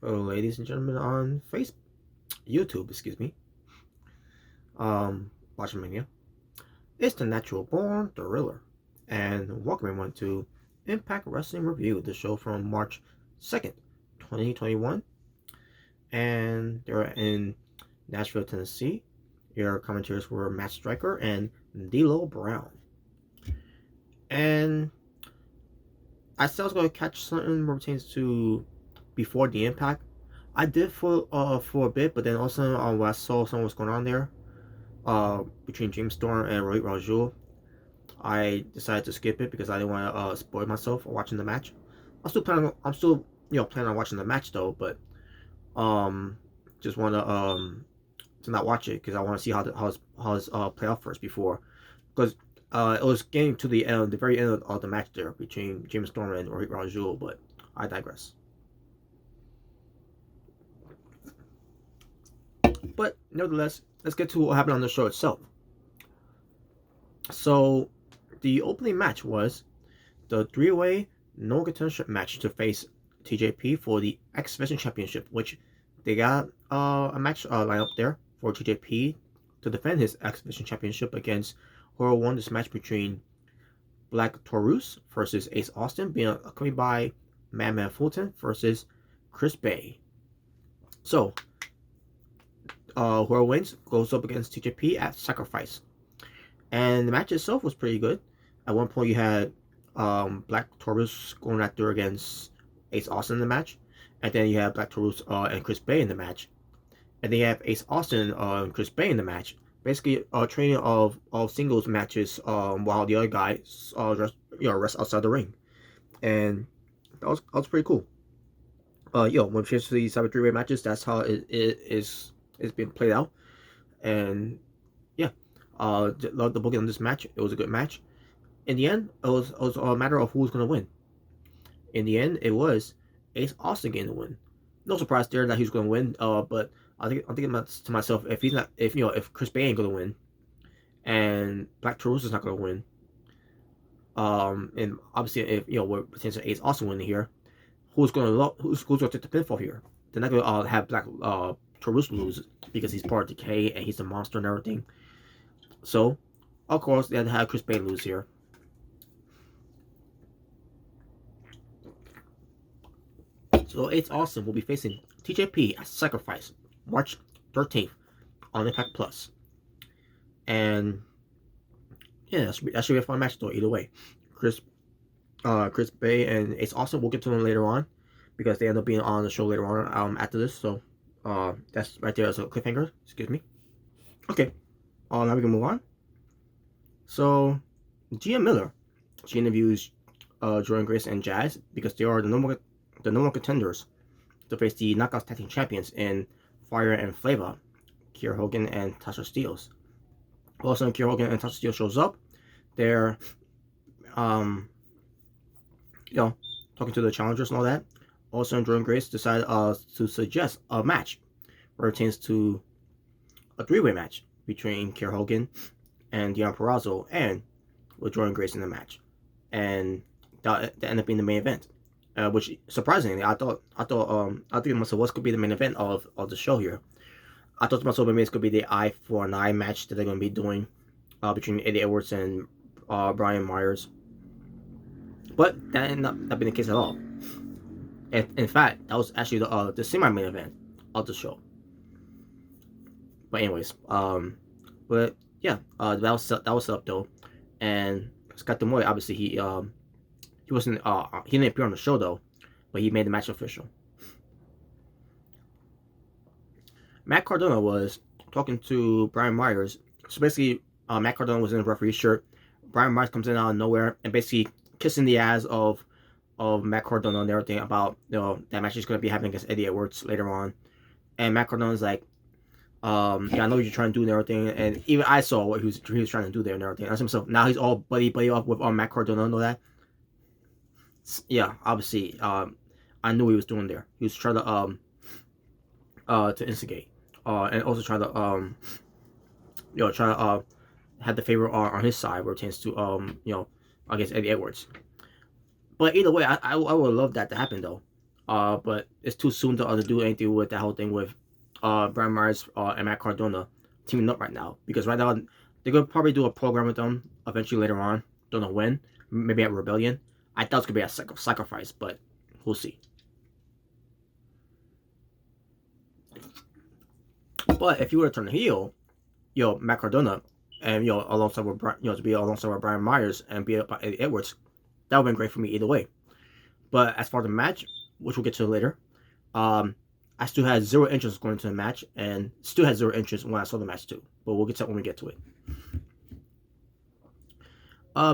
Hello, ladies and gentlemen on YouTube, excuse me. Watching Mania. It's the Natural Born Thriller, and welcome everyone to Impact Wrestling Review, the show from March 2nd, 2021. And they're in Nashville, Tennessee. Your commentators were Matt Striker and D'Lo Brown. And I said I was going to catch something pertains to before the Impact. I did for a bit, but then also when I saw something was going on there, between James Storm and Rohit Raju, I decided to skip it because I didn't want to spoil myself watching the match. I'm still planning on watching the match though, but um, just want to not watch it because I want to see how his play out first before, because it was getting to the very end of the match there between James Storm and Rohit Raju, but I digress. But nevertheless, let's get to what happened on the show itself. So, the opening match was the three-way no contention match to face TJP for the X Division Championship, which they got a match lined up there for TJP to defend his X Division Championship against whoever won this match between Black Taurus versus Ace Austin, being accompanied by Madman Fulton versus Chris Bay. So, whoever wins goes up against TJP at Sacrifice. And the match itself was pretty good. At one point, you had Black Taurus going after against Ace Austin in the match. And then you have Black Taurus and Chris Bay in the match. And then you have Ace Austin and Chris Bay in the match. Basically, a training of singles matches while the other guys rest outside the ring. And that was pretty cool. When it comes to these type of three-way matches, that's how it's been played out. And yeah, loved the booking on this match. It was a good match. In the end, it was a matter of who was going to win. In the end, it was Ace Austin getting the win. No surprise there that he was going to win. But I'm thinking to myself, if Chris Bay ain't going to win, and Black Taurus is not going to win, and obviously if we're potentially Ace Austin winning here, who's going to take the pinfall here? They're not going to have Black Taurus lose because he's part of Decay and he's a monster and everything. So, of course, they had to have Chris Bay lose here. So Ace Austin will be facing TJP at Sacrifice March 13th on Impact Plus. And yeah, that should be a fun match though. Either way, Chris Bay and Ace Austin, we'll get to them later on because they end up being on the show later on after this. So that's right there as a cliffhanger. Excuse me. Okay, now we can move on. So Gia Miller, she interviews Jordynne Grace and Jazz because they are the number one contenders to face the Knockouts Tag Team Champions in Fire and Flavor, Kiera Hogan and Tasha Steelz. Also, when Kiera Hogan and Tasha Steelz shows up, they're talking to the challengers and all that. Also, Jordynne Grace decided to suggest a match where it pertains to a three-way match between Kiera Hogan and Deonna Purrazzo, and with Jordynne Grace in the match, and that ended up being the main event. Which surprisingly, I thought to myself, what could be the main event of the show here? I thought to myself, maybe it's could be the eye for an eye match that they're going to be doing between Eddie Edwards and Brian Myers. But that ended up not being the case at all. And in fact, that was actually the semi-main event of the show. But anyways, but yeah, that was set up though, and Scott D'Amore, obviously he wasn't he didn't appear on the show though, but he made the match official. Matt Cardona was talking to Brian Myers. So basically, Matt Cardona was in a referee shirt. Brian Myers comes in out of nowhere and basically kissing the ass of Matt Cardona and everything about that match is going to be happening against Eddie Edwards later on. And Matt Cardona's like, I know what you're trying to do and everything, and even I saw what he was trying to do there and everything. I asked himself, now he's all buddy up with Matt Cardona and all that. Yeah, obviously, I knew what he was doing there. He was trying to instigate, and also try to have the favor on his side where it tends to against Eddie Edwards. But either way, I would love that to happen though. But it's too soon to do anything with that whole thing with Brian Myers and Matt Cardona teaming up right now, because right now they're gonna probably do a program with them eventually later on. Don't know when. Maybe at Rebellion. I thought it was gonna be a sacrifice, but we'll see. But if you were to turn heel, Matt Cardona, and alongside with to be alongside with Brian Myers and be up by Eddie Edwards, that would have been great for me either way. But as far as the match, which we'll get to later, I still had zero interest going into the match, and still had zero interest when I saw the match too. But we'll get to it when we get to it.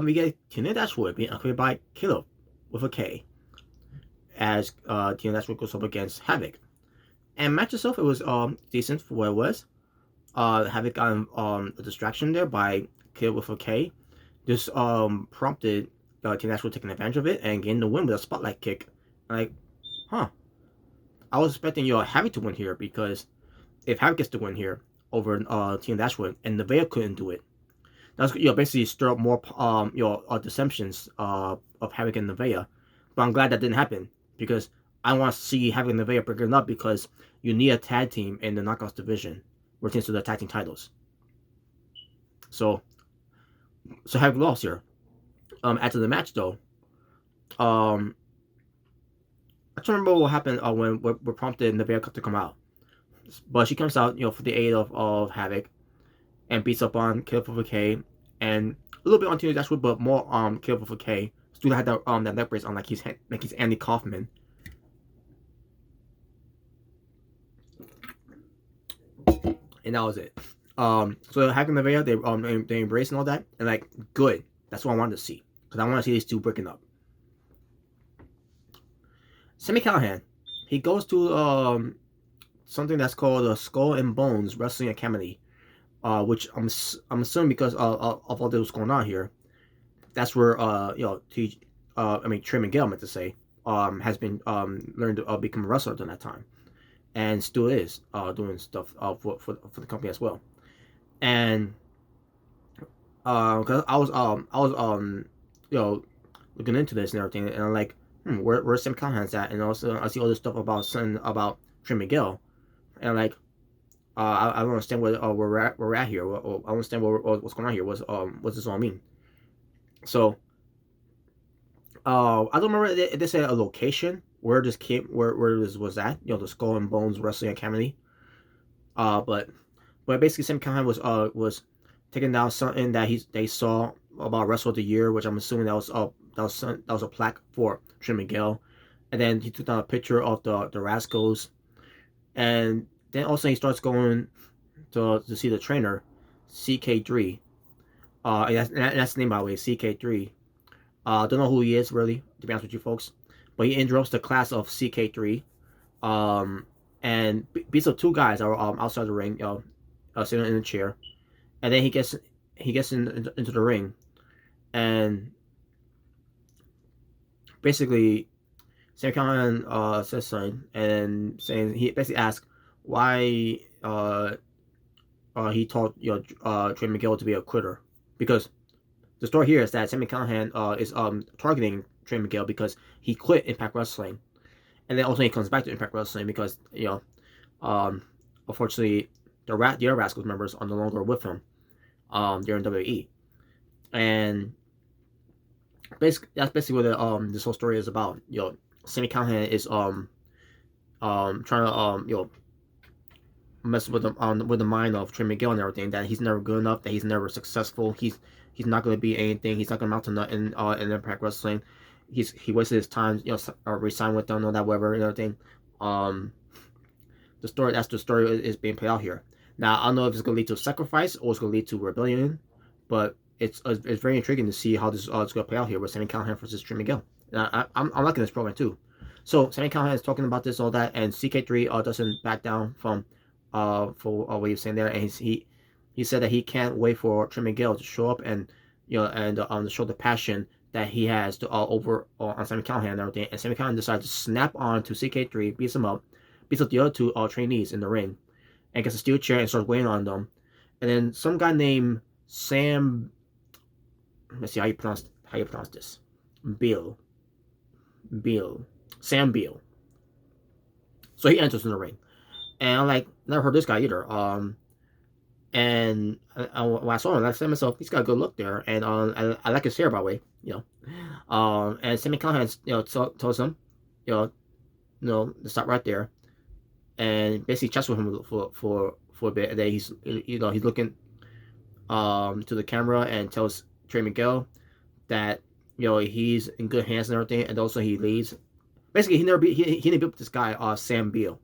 We get Tina Dashwood being accompanied by Caleb with a K, as Tina Dashwood goes up against Havoc. And match itself, it was decent for what it was. Havoc got a distraction there by Caleb with a K. This prompted Tina Dashwood taking advantage of it and getting the win with a spotlight kick. Like, huh. I was expecting Havoc to win here, because if Havoc gets to win here over Tina Dashwood and Nevaeh couldn't do it, that's basically stir up more deceptions of Havoc and Nevaeh. But I'm glad that didn't happen, because I want to see Havoc and Nevaeh breaking up, because you need a tag team in the Knockouts division when it comes to the tag team titles. So Havoc lost here. After the match though, I don't remember what happened when we prompted Nevaeh to come out, but she comes out for the aid of Havoc, and beats up on Caleb with a K, and a little bit on Tina Dashwood, but more Caleb with a K. Still had that neck brace on like he's Andy Kaufman. And that was it. So Havoc and Nevaeh, they embrace and all that, and like, good. That's what I wanted to see, because I want to see these two breaking up. Sami Callihan, he goes to something that's called the Skull and Bones Wrestling Academy, which I'm assuming because of all that was going on here, that's where Trey Miguel, meant to say, has been learned to become a wrestler during that time, and still is doing stuff for the company as well. And because I was looking into this and everything, and I'm like, where's Sami Callihan's at? And also I see all this stuff about Trey Miguel, and I'm like, I don't understand where we're at here. I don't understand what's going on here. What's this all mean? So I don't remember if they said a location where this was at. The Skull and Bones Wrestling Academy. But basically, Sami Callihan was taking down something that they saw about Wrestle of the Year, which I'm assuming that was a plaque for Trey Miguel, and then he took down a picture of the Rascals, and then also he starts going to see the trainer, CK3. And that's the name, by the way, CK3. Don't know who he is, really, to be honest with you folks. But he interrupts the class of CK3, and beats up two guys that are outside the ring, sitting in a chair. And then he gets into the ring, and basically Sami Callihan says something, and saying, he basically asks why he taught Trey Miguel to be a quitter, because the story here is that Sami Callihan is targeting Trey Miguel because he quit Impact Wrestling, and then also he comes back to Impact Wrestling because unfortunately the other Rascals members are no longer with him during WWE, and that's basically what this whole story is about. Sami Callihan is trying to mess with the mind of Trey Miguel and everything, that he's never good enough, that he's never successful, he's not going to be anything, he's not going to mount to nothing in Impact Wrestling. He wasted his time, resign with them, all that, whatever, and everything. The story is being played out here. Now I don't know if it's going to lead to a sacrifice or it's going to lead to rebellion, but it's very intriguing to see how this is going to play out here with Sami Callihan versus Trey Miguel. I'm liking this program too. So Sami Callihan is talking about this, all that, and CK3 doesn't back down from for what he was saying there, and he said that he can't wait for Trey Miguel to show up and to show the passion that he has to over on Sami Callihan and everything. And Sami Callihan decides to snap on to CK3, beats him up, beats up the other two trainees in the ring, and gets a steel chair and starts waiting on them. And then some guy named Sam, let's see how you pronounce this, Sam Beal So he enters in the ring, and I'm like, never heard this guy either. When I saw him, I said to myself, he's got a good look there, and I like his hair, by the way, and Sammy Callahan, tells him, you know, to stop right there, and basically chats with him for a bit, and then he's looking to the camera and tells Trey Miguel that he's in good hands and everything, and also he leads. Basically, he didn't beat up this guy, Sam Beal,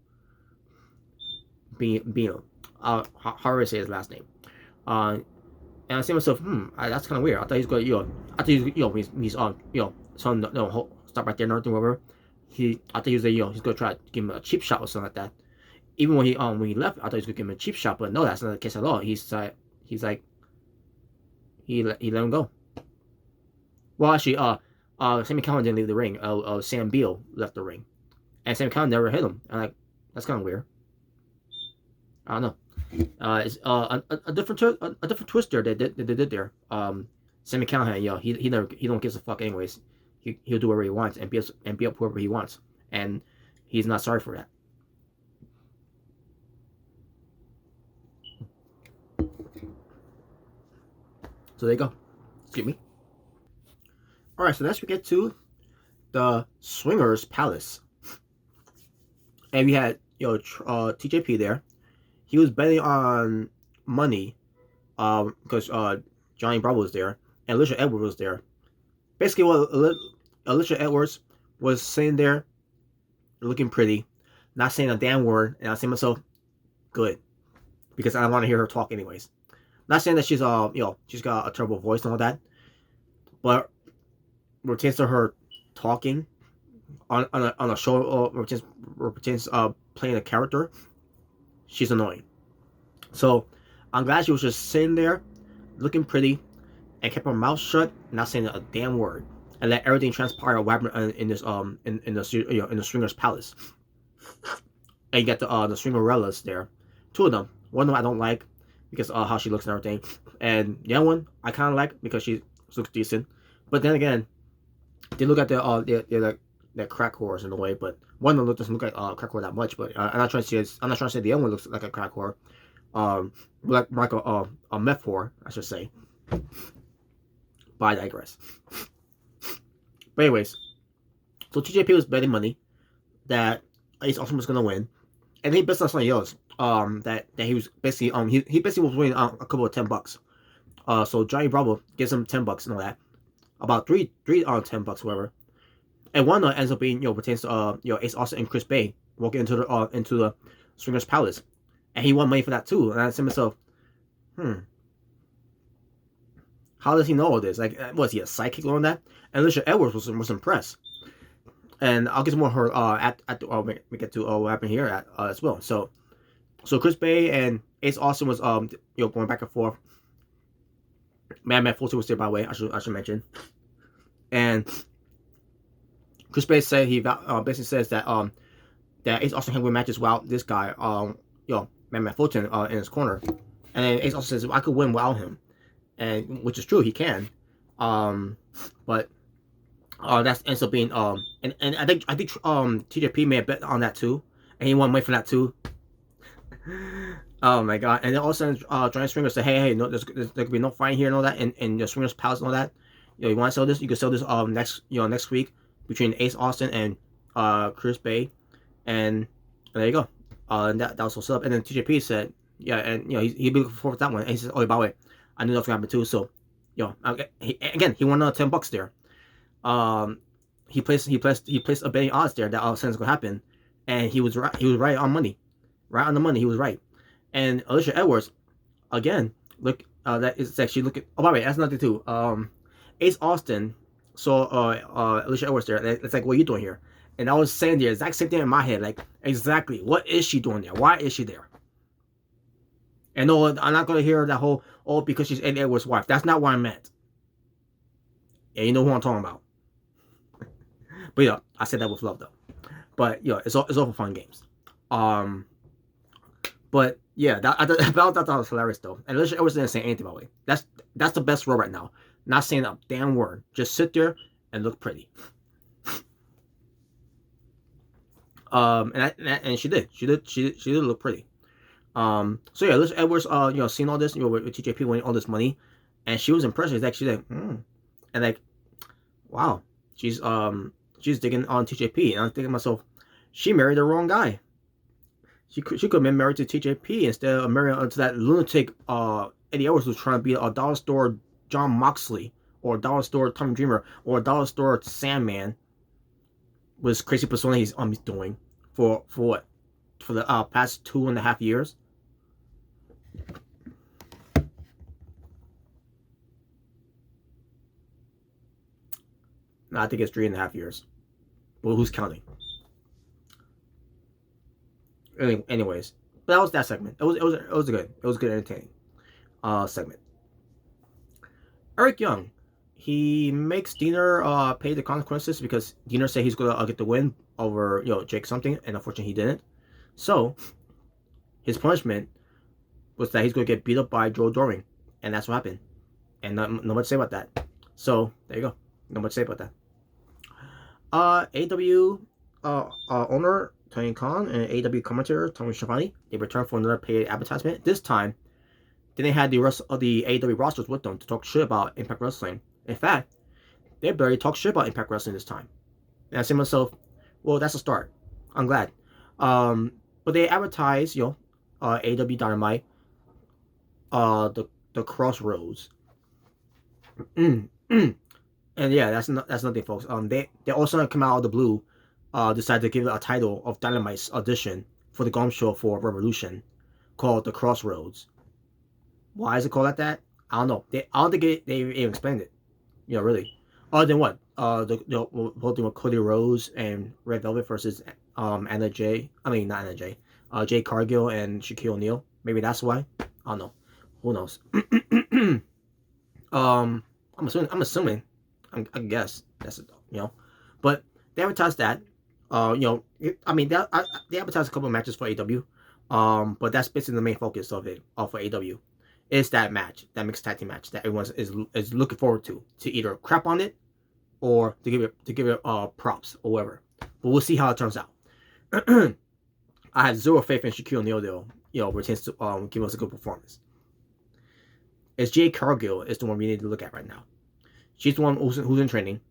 how do I say his last name? And I say to myself, that's kind of weird. I thought he's going, I thought he's so no, stop right there, and everything, whatever. I thought he was he's gonna try to give him a cheap shot or something like that. Even when he left, I thought he was gonna give him a cheap shot, but no, that's not the case at all. He's like he let him go. Well, actually, Sammy Callahan didn't leave the ring. Sam Beal left the ring, and Sammy Callahan never hit him. I'm like, that's kind of weird. I don't know. It's a different twist there they did there. Sammy Callahan, he don't give a fuck anyways. He'll do whatever he wants and beat up whoever he wants, and he's not sorry for that. So there you go. Excuse me. All right, so next we get to the Swingers Palace, and we had TJP there. He was betting on money, because Johnny Bravo was there and Alicia Edwards was there. Basically, what Alicia Edwards was sitting there, looking pretty, not saying a damn word, and I say to myself, good, because I don't want to hear her talk anyways. Not saying that she's she's got a terrible voice and all that, but when it pertains to her talking on a show, or pertains playing a character, she's annoying. So I'm glad she was just sitting there, looking pretty, and kept her mouth shut, not saying a damn word, and let everything transpire what happened in this in the Swingers Palace. And you get the Swingerellas there, two of them. One of them I don't like because how she looks and everything, and the other one I kind of like because she looks decent. But then again, they look at the crack whores in a way, but one of them doesn't look like crack whore that much. But I'm not trying to say the other one looks like a crack whore, like a meth whore, I should say. But I digress. But anyways, so TJP was betting money that Ace Austin was gonna win, and he bet on something else. That he was basically he basically was winning a couple of $10. So Johnny Bravo gives him $10 and all that. About three $10, whatever. And one ends up being pertains to Ace Austin and Chris Bay walking into the Swingers Palace, and he won money for that too. And I said to myself, how does he know all this? Like, was he a psychic on that? And Alicia Edwards was impressed. And I'll get some more of her we get to what happened here as well. So Chris Bay and Ace Austin was going back and forth. Madman Fulton was there, by the way. I should mention. And Chris Bay said he basically says that that Ace Austin can win matches without this guy Madman Fulton in his corner. And then Ace Austin says, well, I could win without him, and which is true, he can. But that ends up being and I think TJP may have bet on that too, and he won money for that too. Oh my god! And then all of a sudden, Johnny Swinger said, "Hey, no, there could be no fighting here and all that, and the Swingers Palace and all that. You want to sell this? You can sell this next week between Ace Austin and Chris Bay, and there you go. And that was what's up. And then TJP said, yeah, and he'd be looking forward to that one. And he says, oh, by the way, I knew that was gonna happen too. So, he won $10 there. He placed a betting odds there that all of a sudden it's gonna happen, and he was right. He was right on money, right on the money. He was right. And Alicia Edwards, again, look, that is actually looking. Oh, by the way, that's nothing too. Ace Austin saw Alicia Edwards there. It's like, what are you doing here? And I was saying the exact same thing in my head, like, exactly, what is she doing there? Why is she there? And no, I'm not gonna hear that whole because she's Eddie Edwards' wife. That's not what I meant. And you know who I'm talking about. But I said that with love though. But it's all for fun games. But yeah, I thought that was hilarious though. And Alicia Edwards didn't say anything, by the way. That's the best role right now. Not saying a damn word. Just sit there and look pretty. And she did look pretty. So yeah, Liz Edwards, seeing all this, with TJP winning all this money, and she was impressed. She's actually like, and like, wow, she's digging on TJP, and I'm thinking to myself, she married the wrong guy. She could have been married to TJP instead of marrying to that lunatic Eddie Edwards who's trying to be a dollar store John Moxley or a dollar store Tommy Dreamer or a dollar store Sandman. Was crazy persona he's doing for what? For the past 2.5 years. No, I think it's 3.5 years. Well, who's counting? Anyways, but that was that segment. It was a good entertaining segment. Eric Young, he makes Diener pay the consequences because Diener said he's gonna get the win over Jake something, and unfortunately he didn't. So his punishment was that he's gonna get beat up by Joe Doring, and that's what happened. And not much to say about that. So there you go. Not much to say about that. AW owner Tony Khan and AW commentator Tony Schiavone, they returned for another paid advertisement. This time, then they had the rest of the AW rosters with them to talk shit about Impact Wrestling. In fact, they barely talked shit about Impact Wrestling this time. And I said to myself, well, that's a start. I'm glad. But they advertised, AW Dynamite, the Crossroads. And yeah, that's nothing, folks. They also come out of the blue, decided to give it a title of Dynamite's audition for the Gong Show for Revolution, called the Crossroads. Why is it called like that? I don't know. I don't think they even explained it. Really. Other than what? Both with Cody Rhodes and Red Velvet versus Anna Jay. I mean, not Anna Jay. Jay Cargill and Shaquille O'Neal. Maybe that's why. I don't know. Who knows? I'm assuming. I guess that's it. But they advertised that. They advertised a couple of matches for AW. But that's basically the main focus of it. For AW. Is that match, that mixed tag team match that everyone is looking forward to either crap on it or to give it props or whatever. But we'll see how it turns out. I have zero faith in Shaquille O'Neal though. Retains to give us a good performance. It's Jay Cargill is the one we need to look at right now. She's the one who's in training.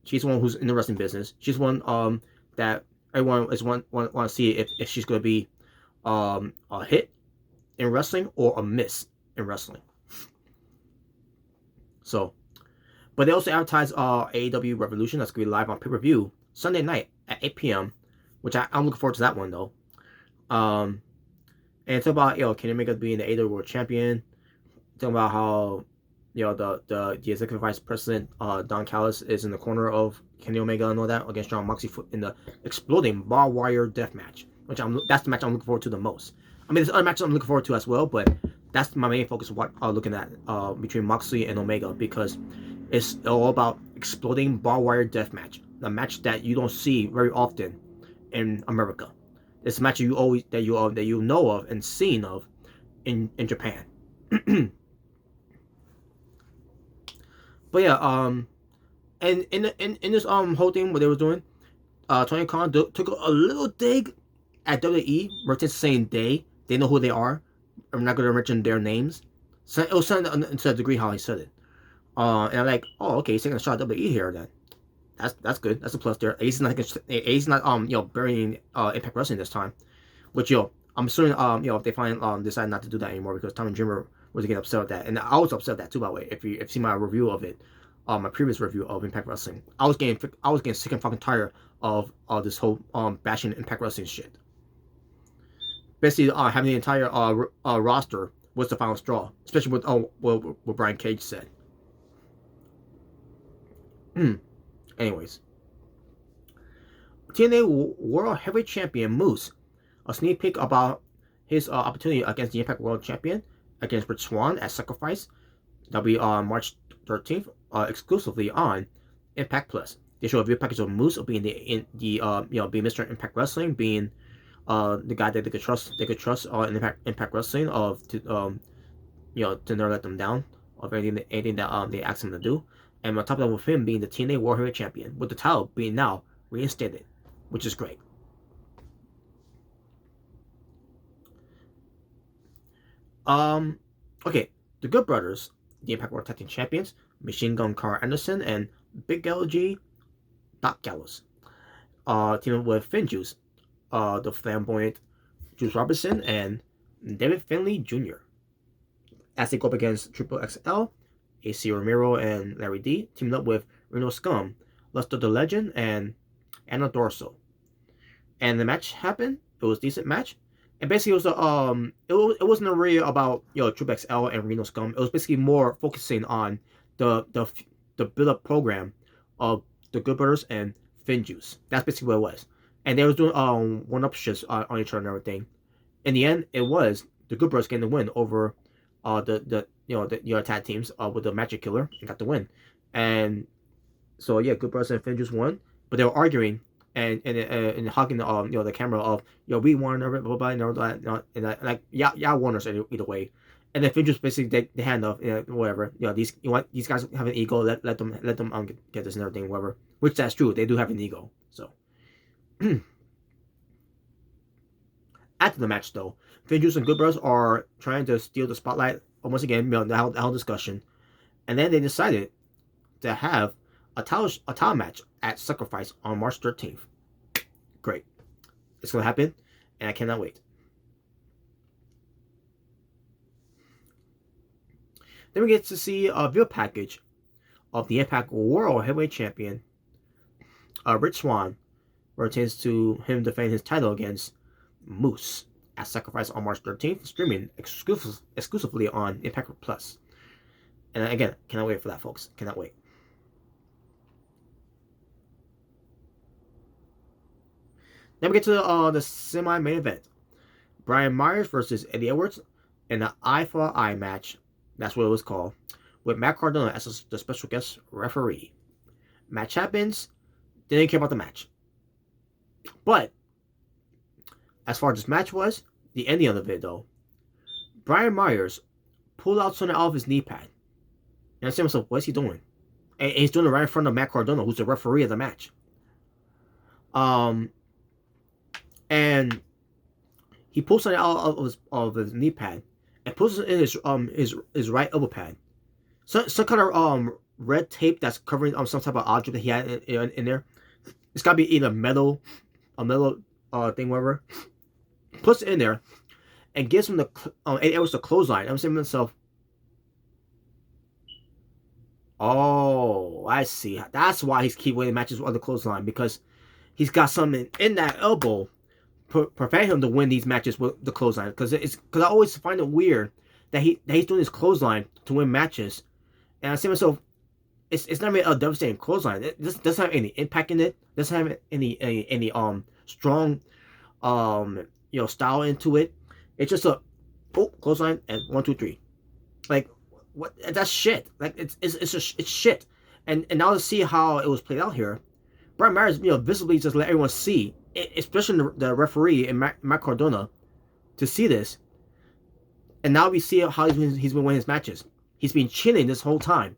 She's the one who's in the wrestling business. She's one that everyone want to see if she's going to be a hit in wrestling or a miss in wrestling. So, but they also advertise AEW Revolution that's going to be live on pay-per-view Sunday night at 8 p.m., which I'm looking forward to that one though. And it's about Kenny Omega being the AEW World Champion. Talking about how the executive vice president Don Callis is in the corner of Kenny Omega and all that against John Moxley in the exploding barbed wire death match, which that's the match I'm looking forward to the most. I mean, there's other matches I'm looking forward to as well, but that's my main focus of what I'm looking at between Moxley and Omega, because it's all about exploding barbed wire death match, a match that you don't see very often in America. It's a match you know of and seen of in Japan. But yeah, and in this whole thing what they was doing, Tony Khan took a little dig at WWE, merchants saying they know who they are. I'm not going to mention their names. So it was something to a degree how he said it. And I'm like, oh, okay, he's taking a shot at WWE here then. That's good. That's a plus there. He's not burying Impact Wrestling this time. Which I'm assuming if they finally decide not to do that anymore, because Tommy Dreamer was getting upset with that, and I was upset with that too, by the way. If you see my review of it, my previous review of Impact Wrestling, I was getting sick and fucking tired of this whole bashing Impact Wrestling shit. Basically, having the entire roster was the final straw, especially with what Brian Cage said. Anyways, TNA World Heavyweight Champion Moose, a sneak peek about his opportunity against the Impact World Champion against Rich Swann at Sacrifice. That'll be on March 13th, exclusively on Impact Plus. They show a video package of Moose being being Mr. Impact Wrestling, being the guy that they could trust in Impact Wrestling to never let them down of anything that they ask him to do. And on top of that, with him being the TNA World Heavyweight Champion, with the title being now reinstated, which is great. Um, okay, the Good Brothers, the Impact World Tag Team Champions, Machine Gun Carl Anderson and Big LG Doc Gallows, teaming up with Finn Juice, the flamboyant Juice Robinson, and David Finlay Jr. as they go up against Triple XL, AC Romero and Larry D, teaming up with Reno Scum, Lester the Legend, and Anna Dorso. And the match happened. It was a decent match. And basically, it wasn't really about Triple XL and Reno Scum. It was basically more focusing on the the the build up program of the Good Brothers and Finn Juice. That's basically what it was. And they was doing one up shifts on each other and everything. In the end, it was the Good Brothers getting the win over the tag teams with the Magic Killer and got the win. And so yeah, Good Brothers and Finn Juice won, but they were arguing and hugging the camera of we won, blah blah blah, and like y'all won us either way. And then Finn just basically they hand off, whatever. These guys have an ego. Let them get this and everything, whatever. Which that's true. They do have an ego. So after the match though, Finn Juice and Good Brothers are trying to steal the spotlight once again. The whole discussion, and then they decided to have a title match at Sacrifice on March 13th. Great. It's going to happen, and I cannot wait. Then we get to see a video package of the Impact World Heavyweight Champion, Rich Swann, where it tends to him defend his title against Moose at Sacrifice on March 13th, streaming exclusively on Impact Plus. And again, cannot wait for that, folks. Cannot wait. Then we get to the semi-main event. Brian Myers versus Eddie Edwards in an eye for eye match. That's what it was called. With Matt Cardona as the special guest referee. Match happens. Didn't care about the match. But as far as this match was, the ending of it though, Brian Myers pulled out something out of his knee pad. And I said to myself, what is he doing? And he's doing it right in front of Matt Cardona, who's the referee of the match. And he pulls something out of his knee pad and puts it in his right elbow pad. Some kind of red tape that's covering some type of object that he had in there. It's gotta be either a metal thing, whatever. Puts it in there and gives him Eddie Edwards the clothesline. I'm saying to myself, oh, I see. That's why he's keep winning matches on the clothesline, because he's got something in that elbow prevent him to win these matches with the clothesline. Because I always find it weird that he's doing this clothesline to win matches, and I say to myself, it's not really a devastating clothesline. It doesn't have any impact in it. Doesn't have any strong style into it. It's just a clothesline and 1 2 3. Like what? That's shit. Like it's shit. And now to see how it was played out here, Brian Myers visibly just let everyone see, especially the referee and Matt Cardona, to see this. And now we see how he's been winning his matches. He's been cheating this whole time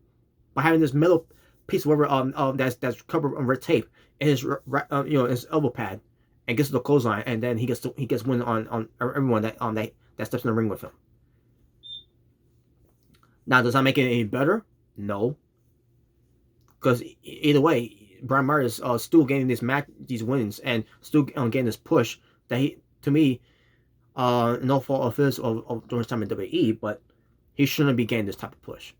by having this metal piece of whatever that's covered on red tape in his his elbow pad, and gets to the clothesline, and then he gets win on everyone that steps in the ring with him. Now, does that make it any better? No, because either way, Brian Myers is still getting these wins, and still getting this push that he, to me, no fault of his of during his time in WWE, but he shouldn't be getting this type of push.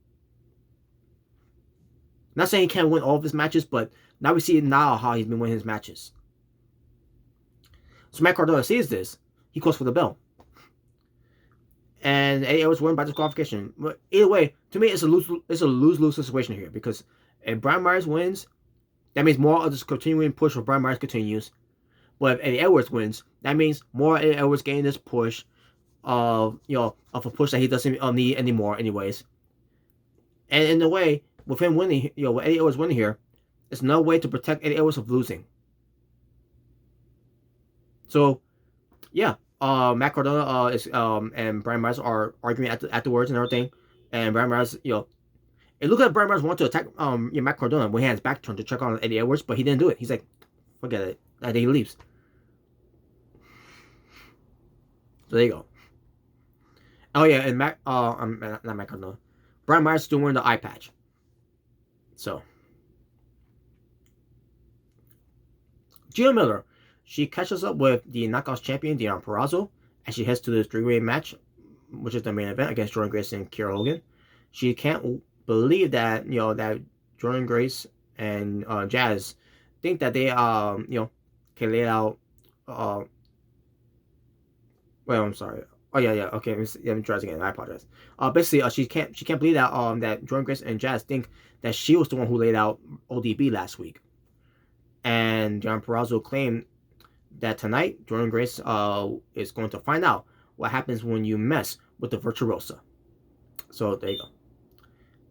Not saying he can't win all of his matches, but now we see now how he's been winning his matches. So Matt Cardona sees this, he calls for the bell, and Eddie Edwards won by disqualification. But either way, to me, it's a lose-lose situation here, because if Brian Myers wins, that means more of this continuing push for Brian Myers continues. But if Eddie Edwards wins, that means more Eddie Edwards getting this push of a push that he doesn't need anymore, anyways. And in a way, with him winning, with Eddie Edwards winning here, it's no way to protect Eddie Edwards of losing. So, yeah, Matt Cardona and Brian Myers are arguing afterwards and everything, and Brian Myers, it looked like Brian Myers wanted to attack Matt Cardona when he had his back turned to check on Eddie Edwards, but he didn't do it. He's like, forget it. And then he leaves. So there you go. Oh yeah, and not Matt Cardona. Brian Myers still wearing the eye patch. So Gina Miller, she catches up with the Knockouts champion Deonna Purrazzo as she heads to the three-way match, which is the main event against Jordynne Grace and Kiera Hogan. She can't believe that that Jordynne Grace and Jazz think that they can lay out. Uh, well, I'm sorry. Oh yeah. Okay, let me try this again. I apologize. Basically, she can't believe that that Jordynne Grace and Jazz think that she was the one who laid out ODB last week, and John Purrazzo claimed that tonight Jordynne Grace is going to find out what happens when you mess with the Virtuosa. So there you go.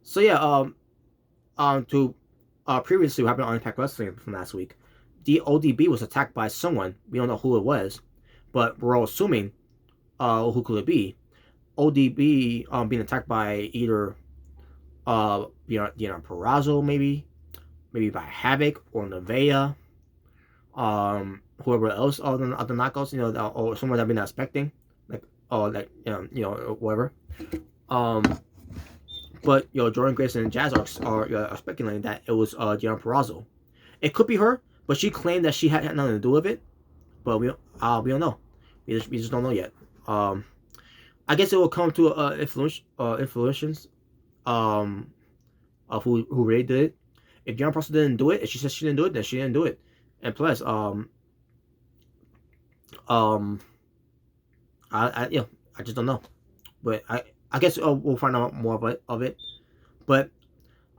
So yeah, to previously what happened on Impact Wrestling from last week, the ODB was attacked by someone. We don't know who it was, but we're all assuming who could it be? ODB being attacked by either Deonna Purrazzo, maybe by Havoc or Nevaeh, whoever else of the knockouts, or someone that we're not expecting, like whatever. Um, but Jordynne Grace and Jazz are speculating that it was Deonna Purrazzo. It could be her, but she claimed that she had nothing to do with it. But we don't know. We just don't know yet. I guess it will come to influences of who really did it. If Deonna Purrazzo didn't do it, if she says she didn't do it, then she didn't do it. And plus, I just don't know. But I guess we'll find out more of it. But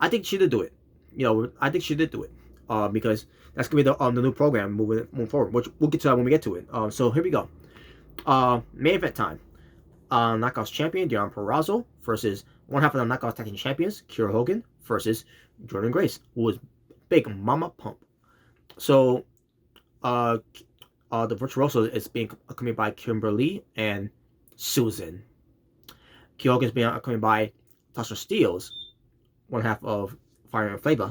I think she did do it. I think she did do it. Because that's gonna be the new program moving forward, which we'll get to that when we get to it. So here we go. Main event time. Knockouts champion Deonna Purrazzo versus one half of the Knockouts Tag Team champions Kiera Hogan versus Jordynne Grace, who was Big Mama Pump. So, the Virtuoso is being accompanied by Kimberly and Susan. Kiera Hogan is being accompanied by Tasha Steelz, one half of Fire and Flavor,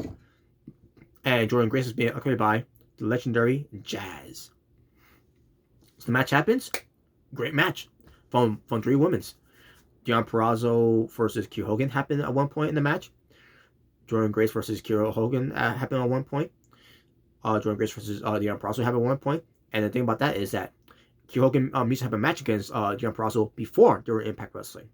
and Jordynne Grace is being accompanied by the legendary Jazz. So the match happens. Great match from three women's. Deonna Purrazzo versus Kiera Hogan happened at one point in the match. Jordynne Grace versus Kiera Hogan happened at one point. Jordynne Grace versus Deonna Purrazzo happened at one point. And the thing about that is that Kiera Hogan used to have a match against Deonna Purrazzo before they were Impact Wrestling,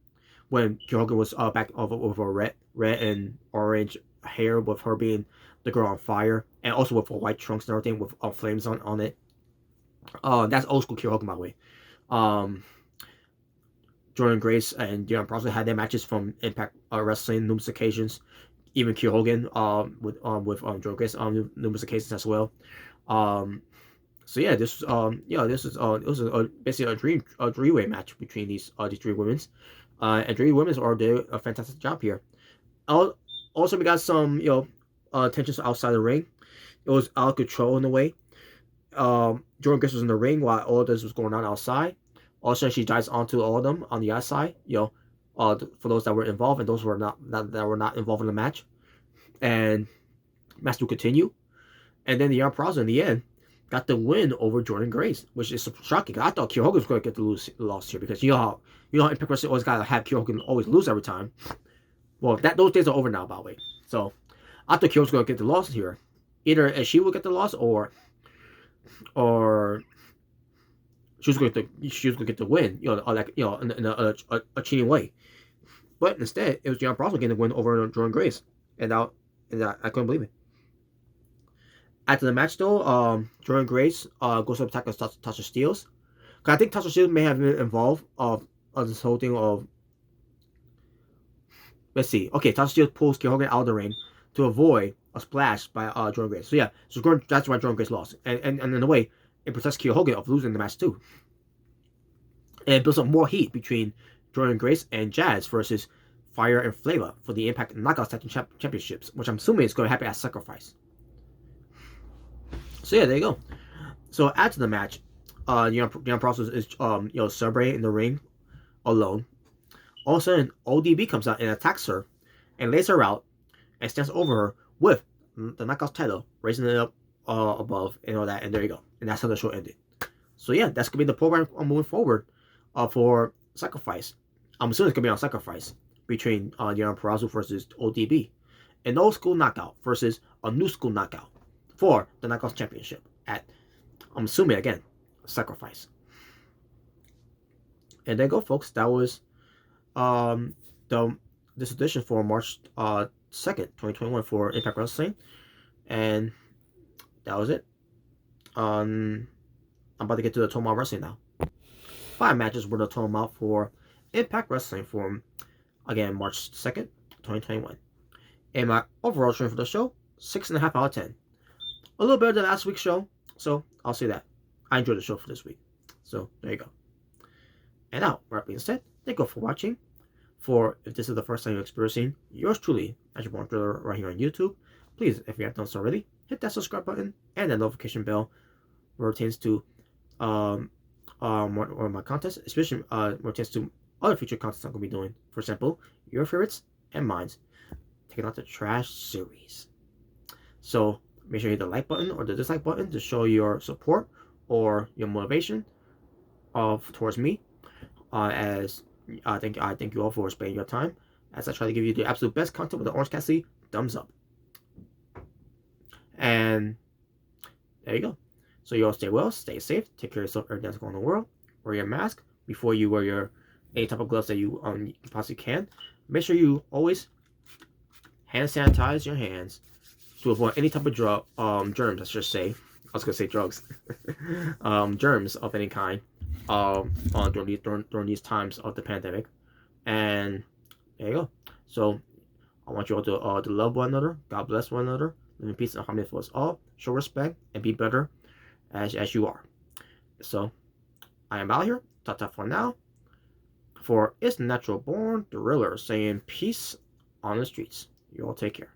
when Kiera Hogan was back with a red and orange hair, with her being the girl on fire, and also with white trunks and everything with flames on it. That's old school Kiera Hogan, by the way. Jordynne Grace and Deonna Purrazzo had their matches from Impact Wrestling numerous occasions. Even Kiera Hogan with Jordynne Grace numerous occasions as well. So yeah, this was basically a three-way match between these three women. And three women did a fantastic job here. Also, we got some tensions outside the ring. It was out of control in a way. Jordynne Grace was in the ring while all this was going on outside. Also, she dives onto all of them on the outside. For those that were involved and those who were not involved in the match. And match will continue. And then the Deonna Purrazzo in the end got the win over Jordynne Grace, which is shocking. I thought Kiera Hogan was going to get the loss here, because you know how Impact Wrestling always got to have Kiera Hogan always lose every time. Well, those days are over now, by the way. So I thought Kiera was going to get the loss here. Either she would get the loss, or she was going to get the win, in a cheating way. But instead, it was Deonna Purrazzo getting the win over Jordynne Grace, and I couldn't believe it. After the match, though, Jordynne Grace goes to attack Tasha Steelz. I think Tasha Steelz may have been involved of this whole thing of. Let's see. Okay, Tasha Steelz pulls Kiera Hogan out of the ring to avoid a splash by Jordynne Grace. So yeah, that's why Jordynne Grace lost, and in a way, it protects Kiera Hogan of losing the match too. And it builds up more heat between Jordynne Grace and Jazz versus Fire and Flavor for the Impact Knockouts Tag Team Championships, which I'm assuming is going to happen at Sacrifice. So yeah, there you go. So after the match, Deonna Purrazzo is celebrating in the ring alone. All of a sudden, ODB comes out and attacks her, and lays her out, and stands over her with the Knockouts title, raising it up above and all that. And there you go. And that's how the show ended. So yeah, that's gonna be the program moving forward for Sacrifice. I'm assuming it's gonna be on Sacrifice between Deonna Purrazzo versus ODB. An old school knockout versus a new school knockout for the Knockouts Championship at, I'm assuming again, Sacrifice. And there you go, folks. That was um the this edition for March 2nd, 2021 for Impact Wrestling, and that was it. I'm about to get to the Total Wrestling now. 5 matches were the total amount for Impact Wrestling for, again, March 2nd, 2021. And my overall rating for the show, 6.5 out of 10. A little better than last week's show, so I'll say that. I enjoyed the show for this week. So, there you go. And now, with that being said, thank you for watching. For if this is the first time you're experiencing yours truly, as your born thriller right here on YouTube, please, if you have done so already, hit that subscribe button and that notification bell where it pertains to more of my content, especially where it pertains to other future content I'm going to be doing. For example, your favorites and mine's. Taking out the trash series. So make sure you hit the like button or the dislike button to show your support or your motivation towards me. As I thank you all for spending your time as I try to give you the absolute best content with the Orange Cassidy thumbs up. And there you go. So you all stay well, stay safe, take care of yourself, everything that's going on in the world. Wear your mask before you wear your any type of gloves that you possibly can. Make sure you always hand sanitize your hands to avoid any type of germs, I should say. I was gonna say drugs. Germs of any kind during these times of the pandemic. And there you go. So I want you all to love one another. God bless one another. Live in peace and harmony for us all. Show respect and be better as you are. So I am out here. Ta-ta for now. For It's Natural Born Thriller saying peace on the streets. You all take care.